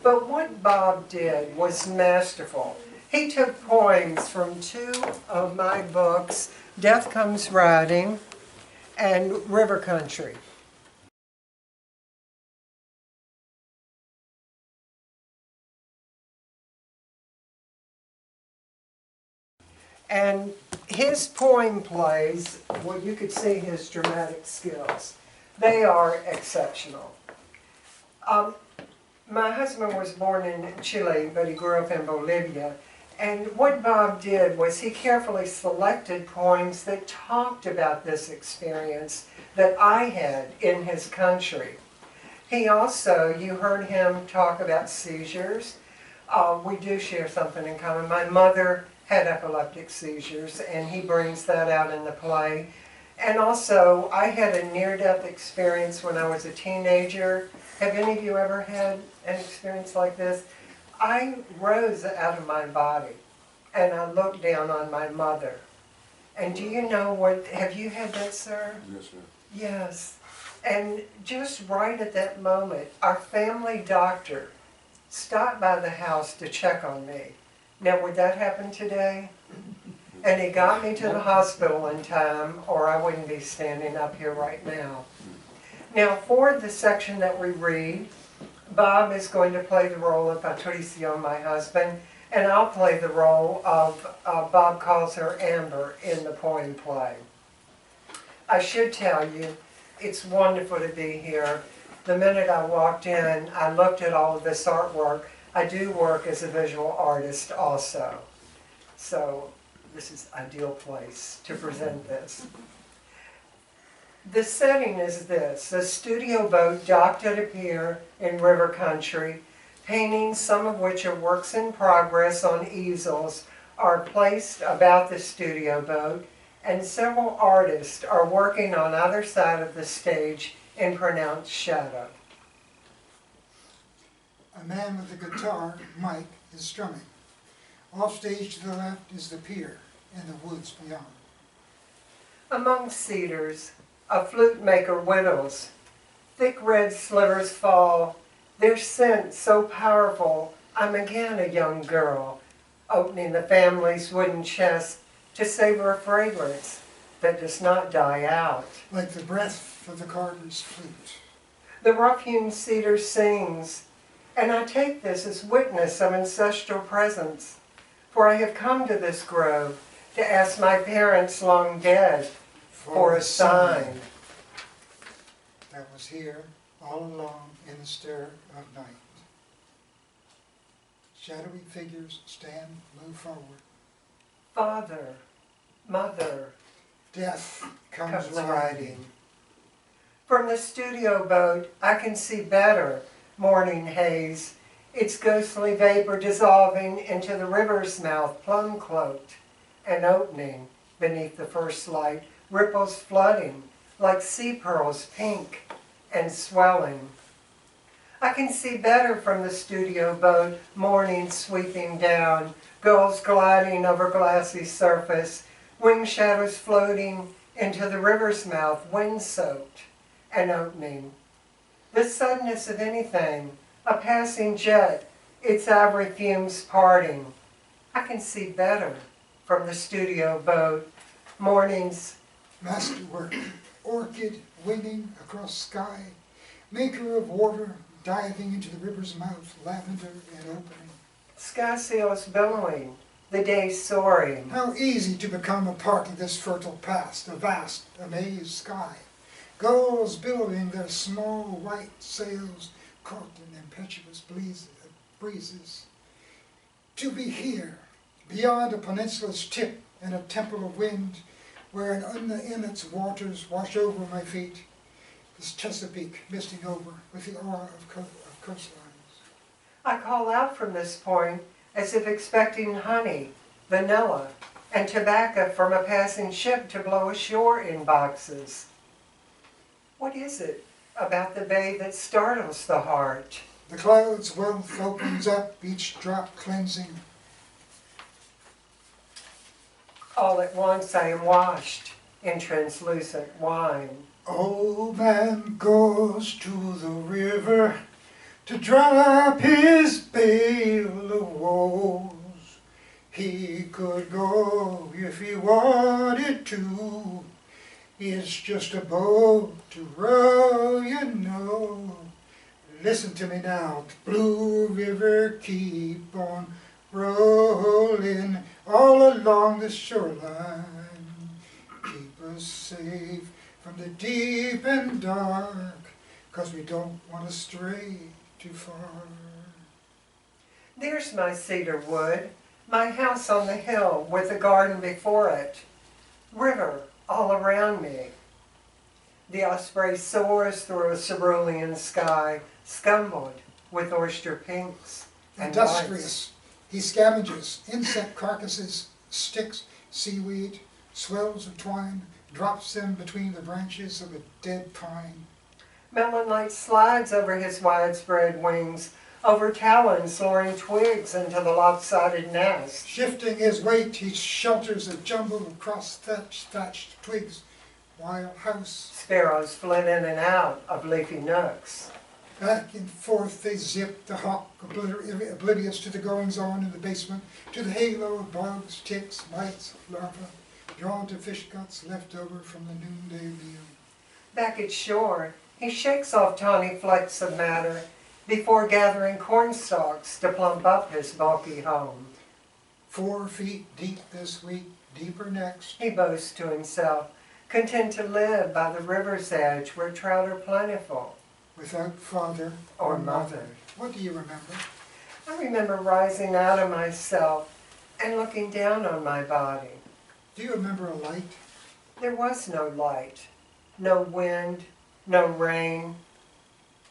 But what Bob did was masterful. He took poems from two of my books, Death Comes Riding and River Country. And his poem plays, well, you could see his dramatic skills. They are exceptional. My husband was born in Chile, but he grew up in Bolivia. And what Bob did was he carefully selected poems that talked about this experience that I had in his country. He also, you heard him talk about seizures. We do share something in common. My mother had epileptic seizures, and he brings that out in the play. And also, I had a near-death experience when I was a teenager. Have any of you ever had an experience like this? I rose out of my body, and I looked down on my mother. And do you know what, have you had that, sir? Yes, sir. Yes. And just right at that moment, our family doctor stopped by the house to check on me. Now, would that happen today? And he got me to the hospital in time, or I wouldn't be standing up here right now. Now, for the section that we read, Bob is going to play the role of Patricio, my husband, and I'll play the role of, Bob calls her Amber in the poem play. I should tell you, it's wonderful to be here. The minute I walked in, I looked at all of this artwork. I do work as a visual artist also. So this is an ideal place to present this. The setting is this: a studio boat docked at a pier in river country. Paintings, some of which are works in progress on easels, are placed about the studio boat, and several artists are working on either side of the stage in pronounced shadow. A man with a guitar, Mike, is strumming. Off stage to the left is the pier and the woods beyond. Among cedars, a flute maker whittles. Thick red slivers fall, their scent so powerful, I'm again a young girl, opening the family's wooden chest to savor a fragrance that does not die out. Like the breath of the carter's flute. The rough-hewn cedar sings, and I take this as witness of ancestral presence, for I have come to this grove to ask my parents long dead for a sign that was here all along in the stir of night. Shadowy figures stand, move forward. Father, mother, death comes riding. From the studio boat, I can see better morning haze, its ghostly vapor dissolving into the river's mouth, plum-cloaked, and opening beneath the first light, ripples flooding like sea pearls, pink and swelling. I can see better from the studio boat, morning sweeping down, gulls gliding over glassy surface, wing shadows floating into the river's mouth, wind-soaked and opening. The suddenness of anything, a passing jet, its ivory fumes parting. I can see better from the studio boat, morning's masterwork, orchid winging across sky, maker of water diving into the river's mouth, lavender and opening. Sky sails billowing, the day soaring. How easy to become a part of this fertile past, a vast, amazed sky. Gulls billowing their small white sails, caught in impetuous breezes. To be here, beyond a peninsula's tip and a temple of wind, where an inlet's waters wash over my feet, this Chesapeake misting over with the awe of coastlines. I call out from this point as if expecting honey, vanilla, and tobacco from a passing ship to blow ashore in boxes. What is it about the bay that startles the heart? The clouds' wealth opens up, each drop cleansing. All at once I am washed in translucent wine. Old man goes to the river to dry up his sail of woes. He could go if he wanted to. It's just a boat to row, you know. Listen to me now, the Blue River keep on rolling all along the shoreline. Keep us safe from the deep and dark, 'cause we don't want to stray too far. There's my cedar wood, my house on the hill with a garden before it, river all around me. The osprey soars through a cerulean sky, scumbled with oyster pinks and whites. Industrious, he scavenges insect carcasses, sticks, seaweed, swells of twine, drops them between the branches of a dead pine. Melonlight slides over his widespread wings, over talons luring twigs into the lopsided nest. Shifting his weight, he shelters a jumble of cross-thatched twigs, wild house. Sparrows flit in and out of leafy nooks. Back and forth they zip, the hawk oblivious to the goings-on in the basement, to the halo of bugs, ticks, mites, larvae, drawn to fish guts left over from the noonday meal. Back at shore, he shakes off tawny flecks of matter before gathering corn stalks to plump up his bulky home. 4 feet deep this week, deeper next. He boasts to himself, content to live by the river's edge where trout are plentiful. Without father Or mother. What do you remember? I remember rising out of myself and looking down on my body. Do you remember a light? There was no light, no wind, no rain.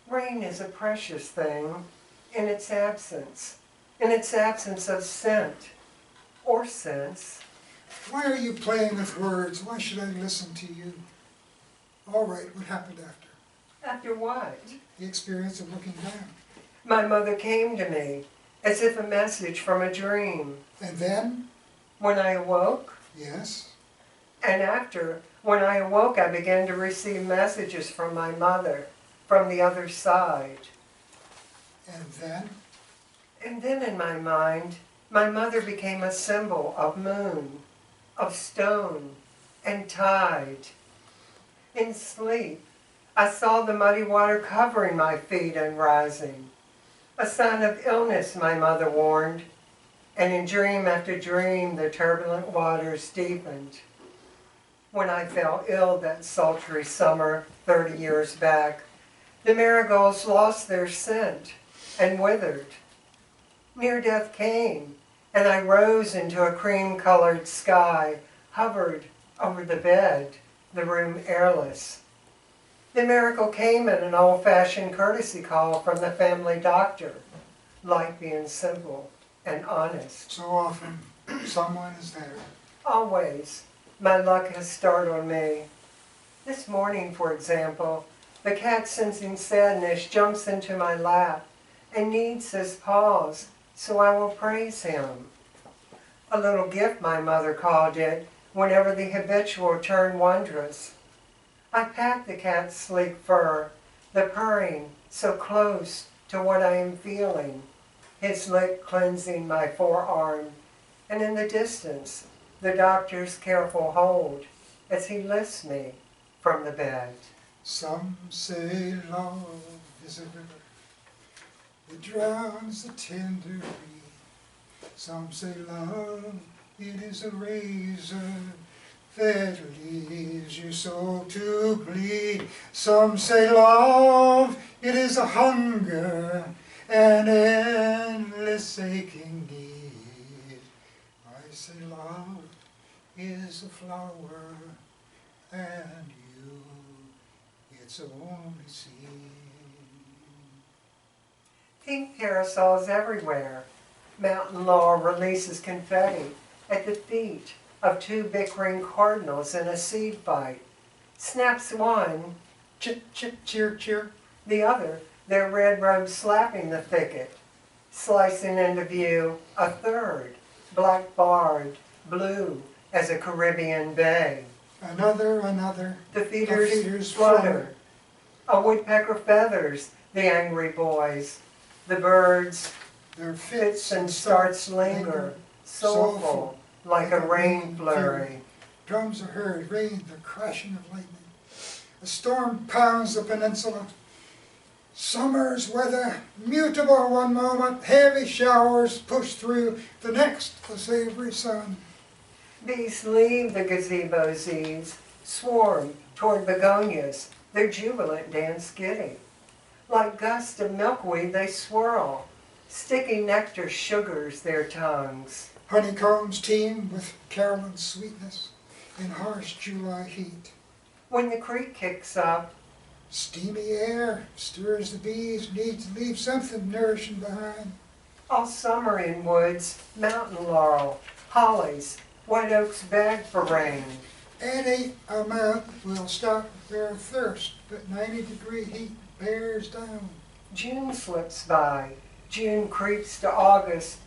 Rain is a precious thing in its absence of scent or sense. Why are you playing with words? Why should I listen to you? All right, what happened after? After what? The experience of looking down. My mother came to me as if a message from a dream. And then? When I awoke, Yes. and after, when I awoke, I began to receive messages from my mother, from the other side. And then? And then in my mind, my mother became a symbol of moon, of stone, and tide. In sleep, I saw the muddy water covering my feet and rising. A sign of illness, my mother warned. And in dream after dream, the turbulent waters deepened. When I fell ill that sultry summer 30 years back, the marigolds lost their scent and withered. Near death came, and I rose into a cream-colored sky, hovered over the bed, the room airless. The miracle came in an old-fashioned courtesy call from the family doctor, life being simple and honest. So often, someone is there. Always, my luck has startled me. This morning, for example, the cat, sensing sadness, jumps into my lap and needs his paws, so I will praise him. A little gift, my mother called it, whenever the habitual turned wondrous. I pat the cat's sleek fur, the purring so close to what I am feeling, his lick cleansing my forearm, and in the distance, the doctor's careful hold as he lifts me from the bed. Some say love is a river that drowns the tender reed. Some say love, it is a razor that leaves your soul to bleed. Some say love, it is a hunger, an endless aching need. I say love is a flower, and you, its only seed. Pink parasols everywhere. Mountain laurel releases confetti at the feet of 2 bickering cardinals in a seed fight. Snaps one, Chip, chip, cheer, cheer. the other, their red robes slapping the thicket. Slicing into view, a third, black barred, blue as a Caribbean bay. Another. The feeders flutter. A woodpecker feathers the angry boys. The birds Their Fits and starts linger, soulful, like a rain flurry. Drums are heard, rain, the crashing of lightning. A storm pounds the peninsula. Summer's weather, mutable one moment, heavy showers push through, the next the savory sun. Bees leave the gazebo's eaves, swarm toward begonias, their jubilant dance giddy. Like gusts of milkweed they swirl, sticky nectar sugars their tongues. Honeycombs teem with Carolyn's sweetness in harsh July heat. When the creek kicks up, Steamy air stirs the bees, need to leave something nourishing behind. all summer in woods, mountain laurel, hollies, white oaks beg for rain. Any amount will stop their thirst, but 90-degree heat bears down. June slips by, June creeps to August,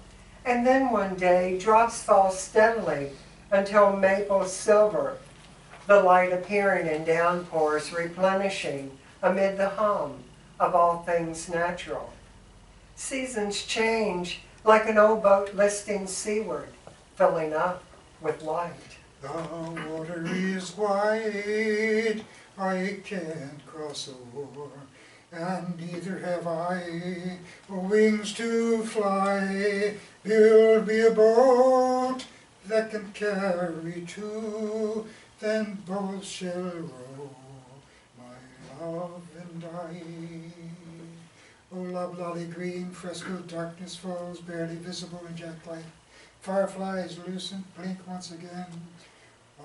and then one day drops fall steadily until maple silver, the light appearing in downpours replenishing amid the hum of all things natural. Seasons change like an old boat listing seaward, filling up with light. The water is wide, I can't cross over, and neither have I wings to fly. Build me a boat that can carry two, then both shall row, my love and I. Oh, loblolly green, fresco darkness falls, barely visible in jacklight. Fireflies lucent blink once again.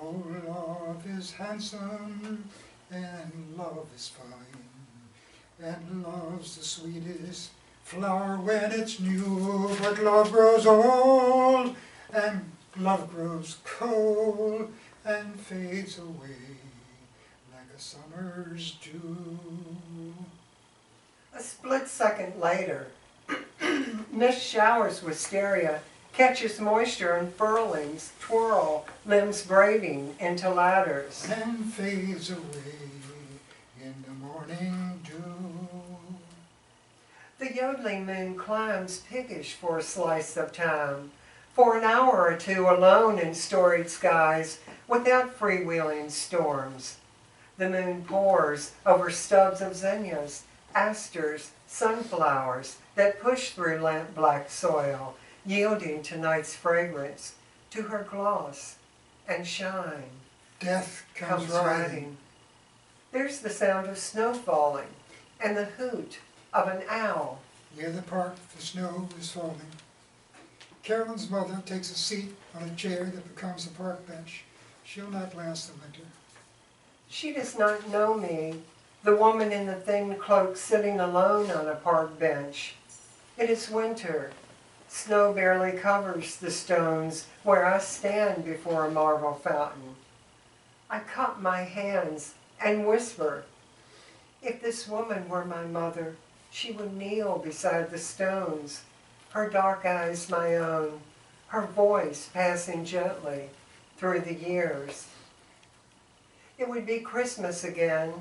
Oh, love is handsome, and love is fine, and love's the sweetest flower when it's new. But love grows old, and love grows cold, and fades away like a summer's dew. A split second later, mist showers wisteria, catches moisture and furlings, twirl, limbs braiding into ladders. And fades away in the morning dew. The yodeling moon climbs piggish for a slice of time, for an hour or two alone in storied skies, without freewheeling storms. The moon pours over stubs of zinnias, asters, sunflowers that push through lamp-black soil, yielding to night's fragrance, to her gloss and shine. Death comes riding. There's the sound of snow falling, and the hoot of an owl. Near the park, the snow is falling. Carolyn's mother takes a seat on a chair that becomes a park bench. She'll not last the winter. She does not know me, the woman in the thin cloak sitting alone on a park bench. It is winter. Snow barely covers the stones where I stand before a marble fountain. I cup my hands and whisper, if this woman were my mother, she would kneel beside the stones, her dark eyes my own, her voice passing gently through the years. It would be Christmas again,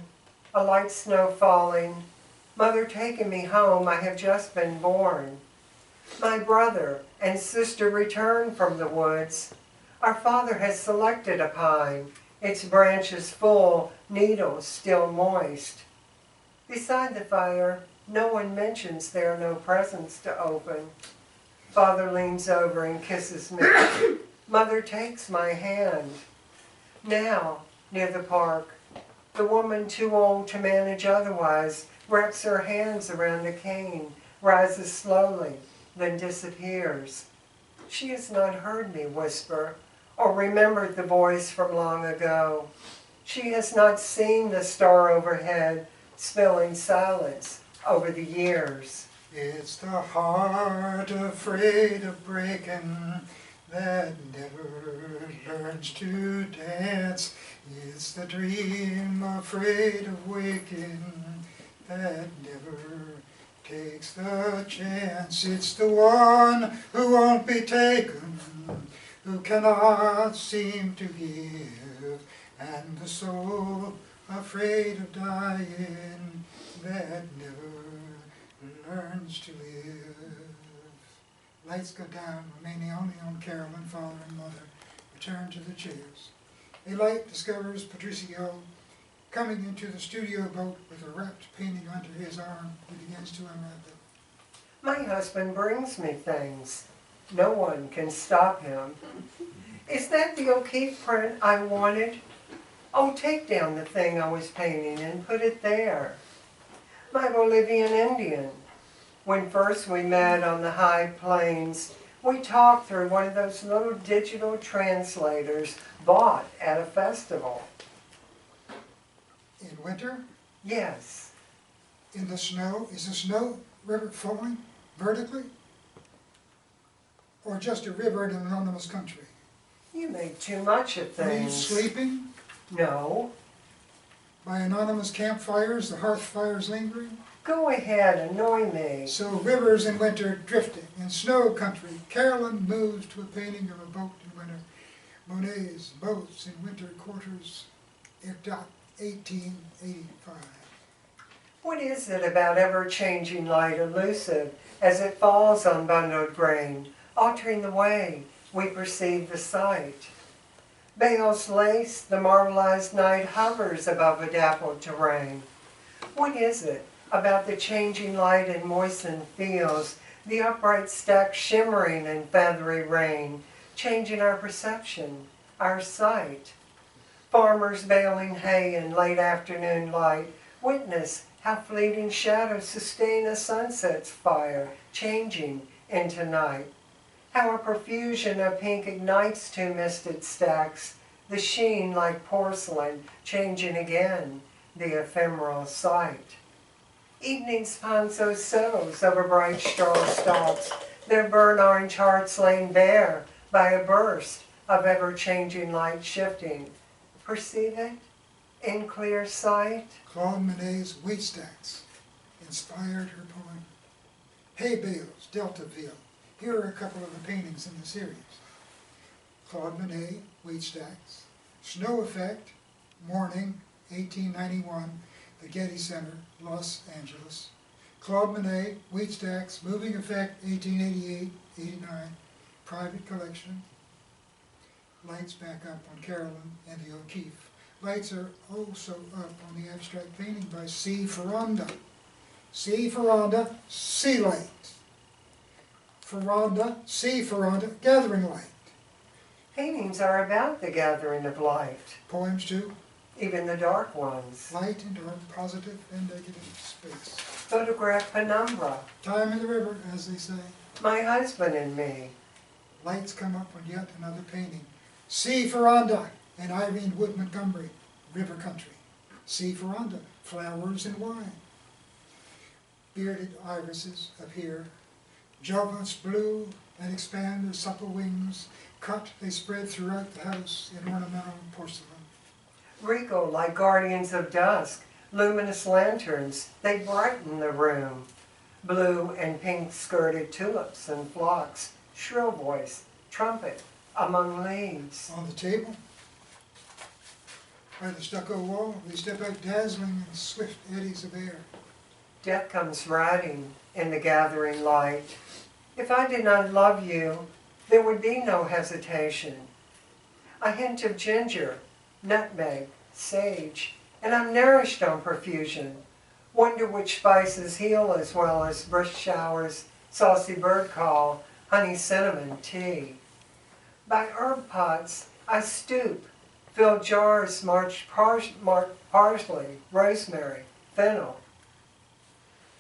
a light snow falling, mother taking me home, I have just been born. My brother and sister return from the woods. Our father has selected a pine, its branches full, needles still moist. Beside the fire, no one mentions there are no presents to open. Father leans over and kisses me. Mother takes my hand. Now, near the park, the woman too old to manage otherwise wraps her hands around a cane, rises slowly, then disappears. She has not heard me whisper or remembered the voice from long ago. She has not seen the star overhead spilling silence over the years. It's the heart afraid of breaking that never learns to dance. It's the dream afraid of waking that never takes the chance. It's the one who won't be taken, who cannot seem to give, and the soul afraid of dying that never learns to live. Lights go down, remaining only on Carolyn, father and mother, return to the chairs. A light discovers Patricio coming into the studio boat with a wrapped painting under his arm. He begins to unwrap it. My husband brings me things. No one can stop him. Is that the O'Keeffe print I wanted? Oh, take down the thing I was painting and put it there. My Bolivian Indian. When first we met on the high plains, we talked through one of those little digital translators bought at a festival. In winter, Yes. in the snow, is the snow river flowing vertically? Or just a river in an anonymous country? You make too much of Are you things. sleeping? No. By anonymous campfires, the hearth fires lingering? Go ahead, annoy me. So rivers in winter drifting, in snow country, Carolyn moves to a painting of a boat in winter. Monet's boats in winter quarters, 1885. What is it about ever-changing light elusive as it falls on bundled grain, altering the way we perceive the sight? Bales lace, the marbleized night hovers above a dappled terrain. What is it about the changing light in moistened fields, the upright stacks shimmering in feathery rain, changing our perception, our sight? Farmers baling hay in late afternoon light witness how fleeting shadows sustain a sunset's fire, changing into night. How a profusion of pink ignites two misted stacks, the sheen like porcelain, changing again the ephemeral sight. Evening's ponzo sows over bright straw stalks, their burnt orange hearts laid bare by a burst of ever-changing light shifting. Perceive it in clear sight? Claude Monet's wheat stacks inspired her poem. Hay bales, Deltaville. Here are a couple of the paintings in the series. Claude Monet, wheat stacks. Snow Effect, Morning, 1891, the Getty Center, Los Angeles. Claude Monet, wheat stacks, Moving Effect, 1888-89, private collection. Lights back up on Carolyn and the O'Keeffe. Lights are also up on the abstract painting by C. Foronda, Sea Light. Foronda, C. Foronda, Gathering Light. Paintings are about the gathering of light, Poems too. even the dark ones. Light and dark, positive and negative space. Photograph penumbra, Time in the river, as they say. my husband and me. Lights come up on yet another painting. C. Foronda and Irene Wood Montgomery, River Country. C. Foronda, Flowers and Wine. Bearded irises appear. Jovints blue and expand their supple wings. Cut, they spread throughout the house in ornamental porcelain. Regal like guardians of dusk, luminous lanterns, they brighten the room. Blue and pink skirted tulips and phlox, shrill voice, trumpet among leaves. On the table, by the stucco wall, they step out dazzling in swift eddies of air. Death comes riding in the gathering light. If I did not love you, there would be no hesitation. A hint of ginger, nutmeg, sage, and I'm nourished on profusion. Wonder which spices heal as well as brisk showers, saucy bird call, honey cinnamon tea. By herb pots I stoop, fill jars marked parsley, rosemary, fennel.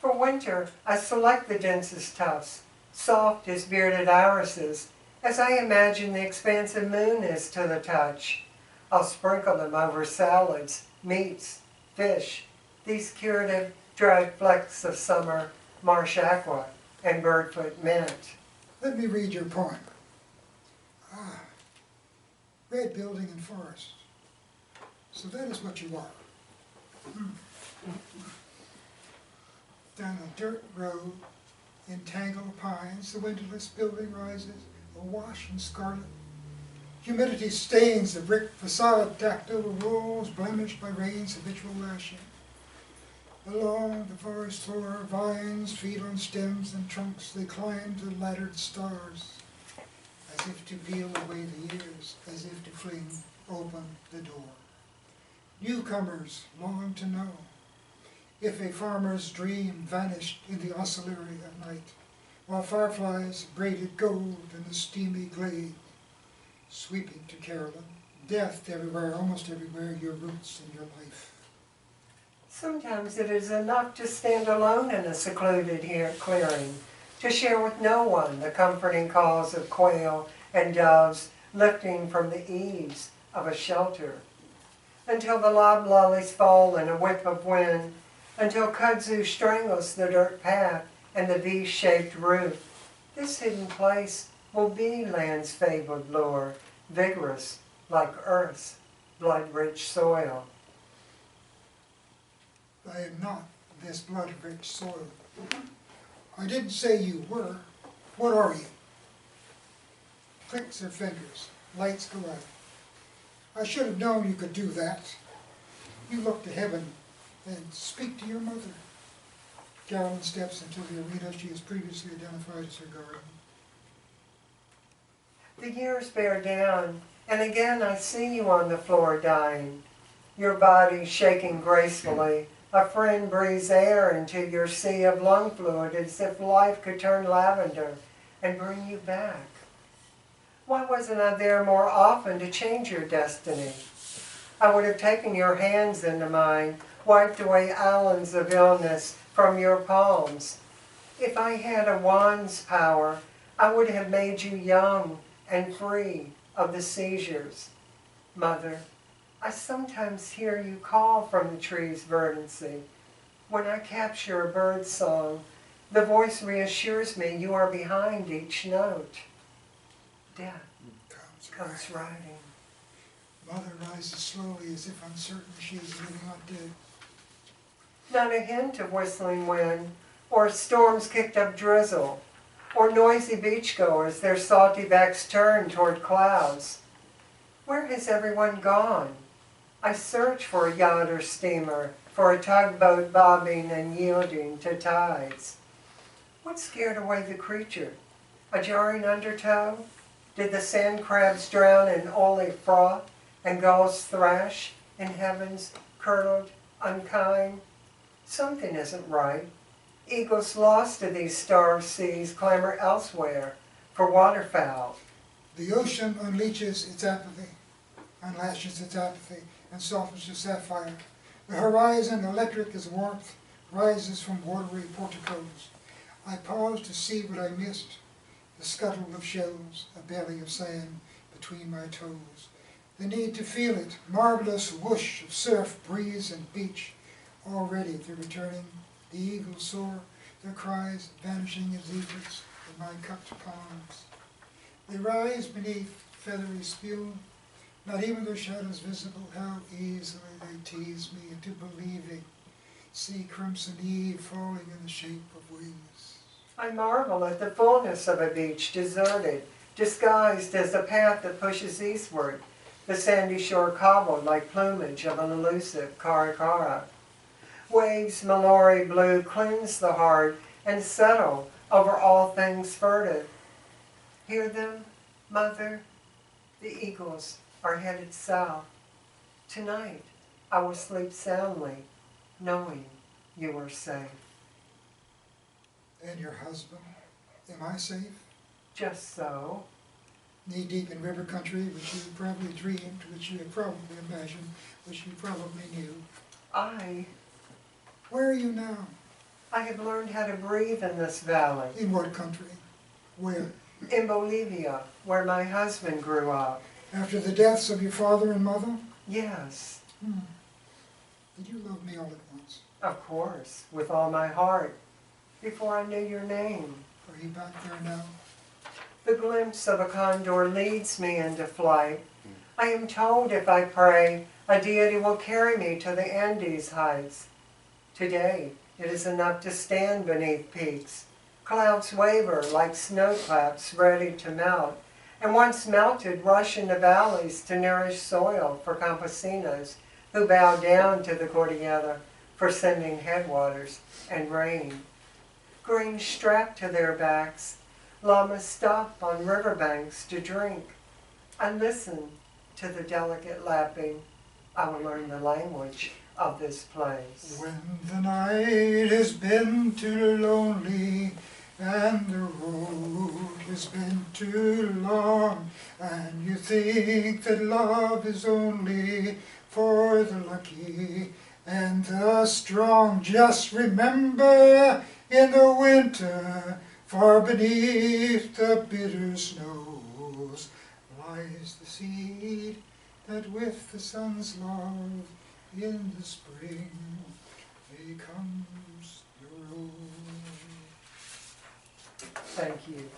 For winter I select the densest tufts, soft as bearded irises, as I imagine the expansive moon is to the touch. I'll sprinkle them over salads, meats, fish, these curative dried flecks of summer, marsh aqua, and birdfoot mint. Let me read your poem. Red building and forest. So that is what you are. Down a dirt road, in tangled pines, the windowless building rises, awash in scarlet. Humidity stains the brick facade, tacked over walls, blemished by rain's habitual lashing. Along the forest floor, vines feed on stems and trunks. They climb to laddered stars, as if to peel away the years, as if to fling open the door. Newcomers long to know if a farmer's dream vanished in the oscillatory of night, while fireflies braided gold in the steamy glade. Sweeping to Carolyn, death everywhere, almost everywhere, your roots and your life. Sometimes it is enough to stand alone in a secluded clearing, to share with no one the comforting calls of quail and doves lifting from the eaves of a shelter, until the loblollies fall in a whip of wind, until kudzu strangles the dirt path and the V-shaped roof. This hidden place will be land's fabled lure, vigorous like earth's blood-rich soil. I am not this blood-rich soil. I didn't say you were. What are you? Clicks her fingers. Lights go out. I should have known you could do that. You look to heaven and speak to your mother. Carolyn steps into the arena she has previously identified as her garden. The years bear down, and again I see you on the floor dying, your body shaking gracefully. A friend breathes air into your sea of lung fluid as if life could turn lavender and bring you back. Why wasn't I there more often to change your destiny? I would have taken your hands into mine, wiped away islands of illness from your palms. If I had a wand's power, I would have made you young and free of the seizures. Mother, I sometimes hear you call from the tree's verdancy. When I capture a bird's song, the voice reassures me you are behind each note. Death comes riding. Mother rises slowly as if uncertain she is living on dead. Not a hint of whistling wind, or storms kicked up drizzle, or noisy beachgoers, their salty backs turned toward clouds. Where has everyone gone? I search for a yacht or steamer, for a tugboat bobbing and yielding to tides. What scared away the creature? A jarring undertow? Did the sand crabs drown in oily froth and gulls thrash in heavens curdled, unkind? Something isn't right. Eagles lost to these starved seas clamor elsewhere for waterfowl. The ocean unleashes its apathy, unlashes its apathy, and softens to sapphire. The horizon, electric as warmth, rises from watery porticos. I pause to see what I missed. The scuttle of shells, a belly of sand between my toes. The need to feel it, marvelous whoosh of surf, breeze, and beach. Already they're returning, the eagles soar, their cries vanishing as eagles in my cupped palms. They rise beneath feathery spume, not even their shadows visible. How easily they tease me into believing. See crimson eve falling in the shape of wings. I marvel at the fullness of a beach, deserted, disguised as a path that pushes eastward, the sandy shore cobbled like plumage of an elusive caracara. Waves Mallory blue cleanse the heart and settle over all things furtive. Hear them, Mother? The eagles are headed south. Tonight I will sleep soundly, knowing you are safe. And your husband? Am I safe? Just so. Knee-deep in river country, which you probably dreamed, which you had probably imagined, which you probably knew. Where are you now? I have learned how to breathe in this valley. In what country? Where? In Bolivia, where my husband grew up. After the deaths of your father and mother? Yes. Did you love me all at once? Of course, with all my heart, before I knew your name. Are you back there now? The glimpse of a condor leads me into flight. I am told if I pray, a deity will carry me to the Andes heights. Today, it is enough to stand beneath peaks. Clouds waver like snowclaps ready to melt, and once melted rush into valleys to nourish soil for campesinos who bow down to the Cordillera for sending headwaters and rain. Grain strapped to their backs, llamas stop on riverbanks to drink. I listen to the delicate lapping. I will learn the language of this place. When the night has been too lonely and the road has been too long, and you think that love is only for the lucky and the strong, just remember in the winter, far beneath the bitter snows, lies the seed that with the sun's love in the spring becomes the rose. Thank you.